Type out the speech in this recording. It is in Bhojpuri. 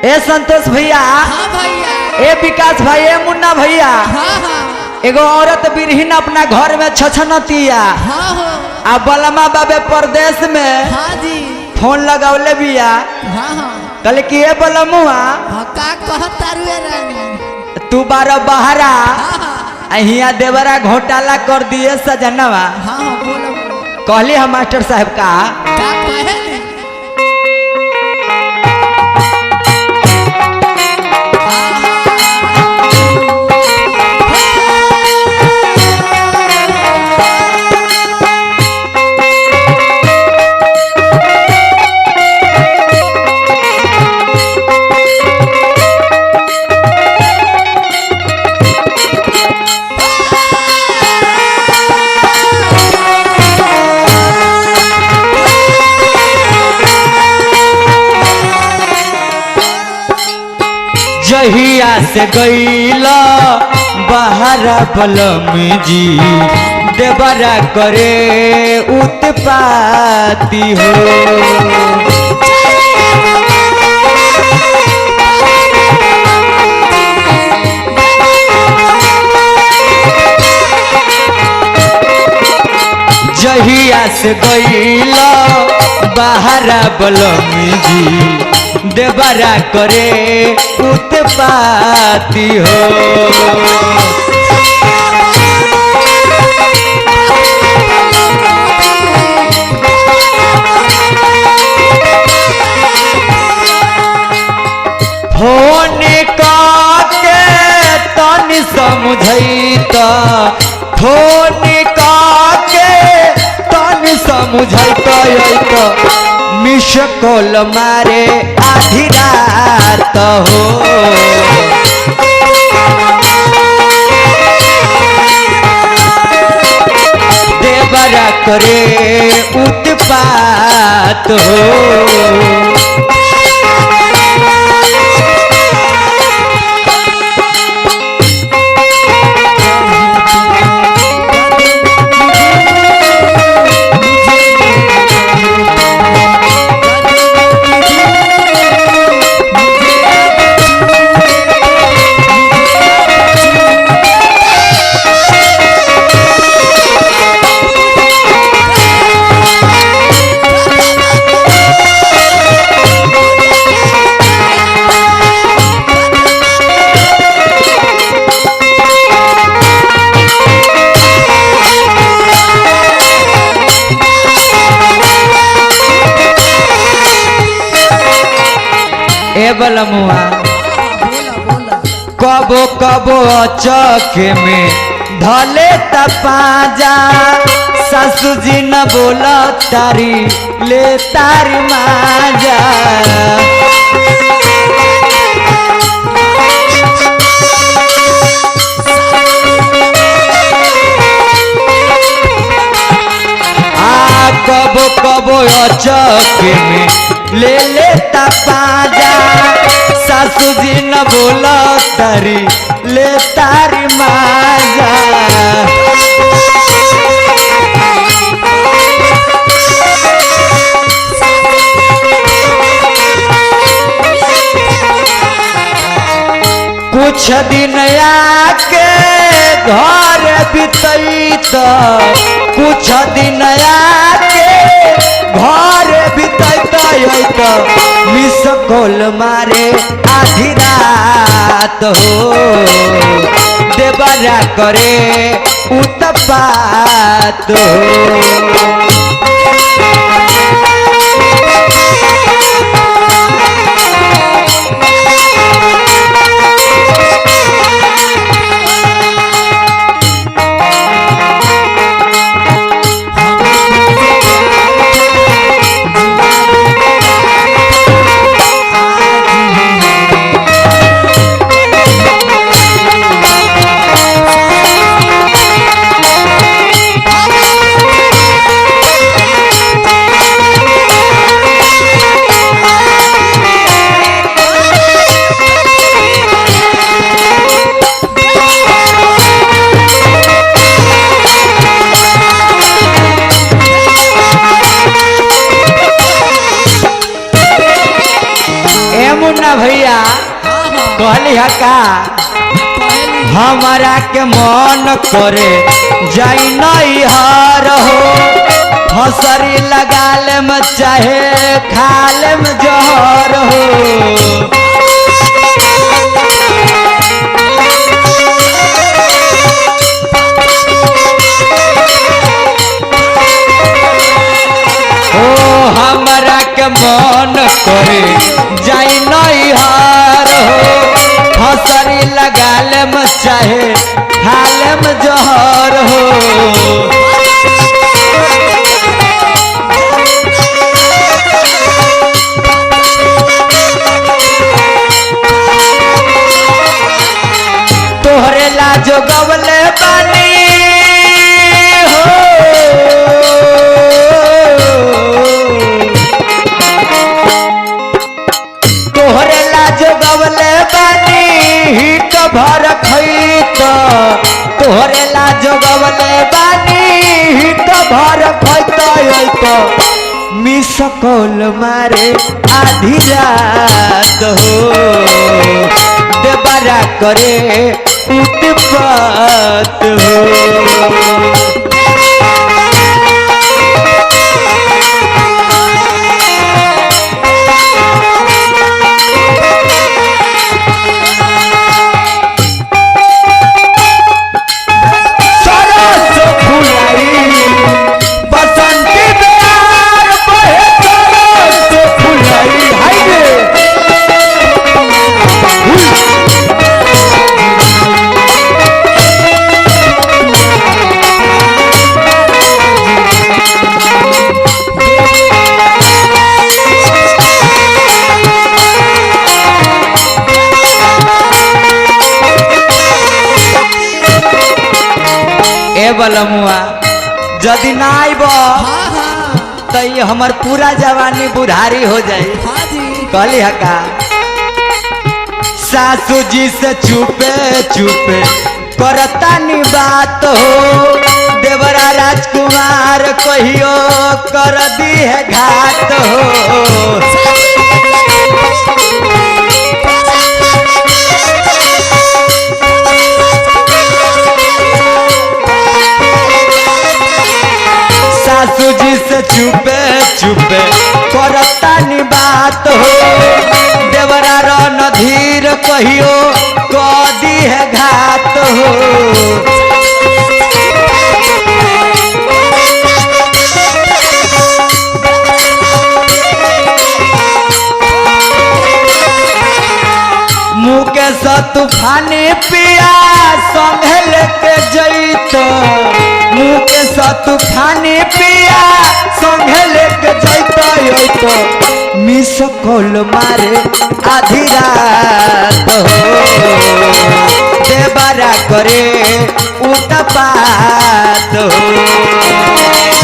ए संतोष भैया, हाँ भैया, ए विकास भाई, ए मुन्ना भैया, हाँ हाँ एगो औरत बिरहीन अपना घर में छछनतिया, हाँ हो, आ बलमा बाबे परदेश में हाँ जी, फोन लगावले बिया। हाँ हाँ कल की ए बलमुआ हाँ का कहत तारुए रानी, तू बार बहरा हाँ हाँ हिया देवरा घोटाला कर दिए सजनवा। हाँ हाँ बोलो बोलो, कहली हम मास्टर साहब का कहे जहिया से गईला बहरा बलम जी देवरा करे उत्पाती हो। जहिया से गईला बहरा बलम जी देवरा करे उत्पाती हो। फोन के तनी समझैत, फोन के तनी समझैत, मिस कॉल मारे आधी रात हो। देवरा करे उत्पात हो। ए बलमुआ कबो कबो चौके में धले तपाजा, सासू जी न बोला तारी ले तारी माजा। कबो कबो चौके में ले लेता पाजा, सासू जी न बोला तारी ले तारी माजा। कुछ दिन आके घर बितैत, कुछ दिन आके घर बितैत, मिस कॉल मारे आधी रात हो। देवरा करे उत्पात हो। भैया हाँ हाँ कहली है का कहली हमारा के मन करे जाई नहीं हार हो हसरी लगाल में चाहे खाल में जहर हो हमरा के मन करे जाई नहीं हार हो हसरी लगाल में चाहे खाल में जहर हो तोहरे लाजो गवले बानी तोहरे लाजो गवले बानी हिट भर खैत तोहरे लाजो गवले बानी हिट भर खैत मिस कॉल मारे आधी रात हो देवरा करे उत्पात हो बलमुआ जदि ना आइब हाँ हाँ तो ये हमर पूरा जवानी बुढ़ारी हो जाए हाँ जी कहली हका सासू जी से चुपे चुपे करता नी बात हो देवरा राजकुमार कहियो कर दी है घात हो सासू जी से चुपे चुपे करता नी बात हो देवरा रणधीर कहियो कदी है घात हो मुकेश तूफानी पिया संगे लेके जैत मुकेश तूफानी पिया संगे लेके जैत मिस कॉल मारे आधी रात हो देवरा करे उत्पात हो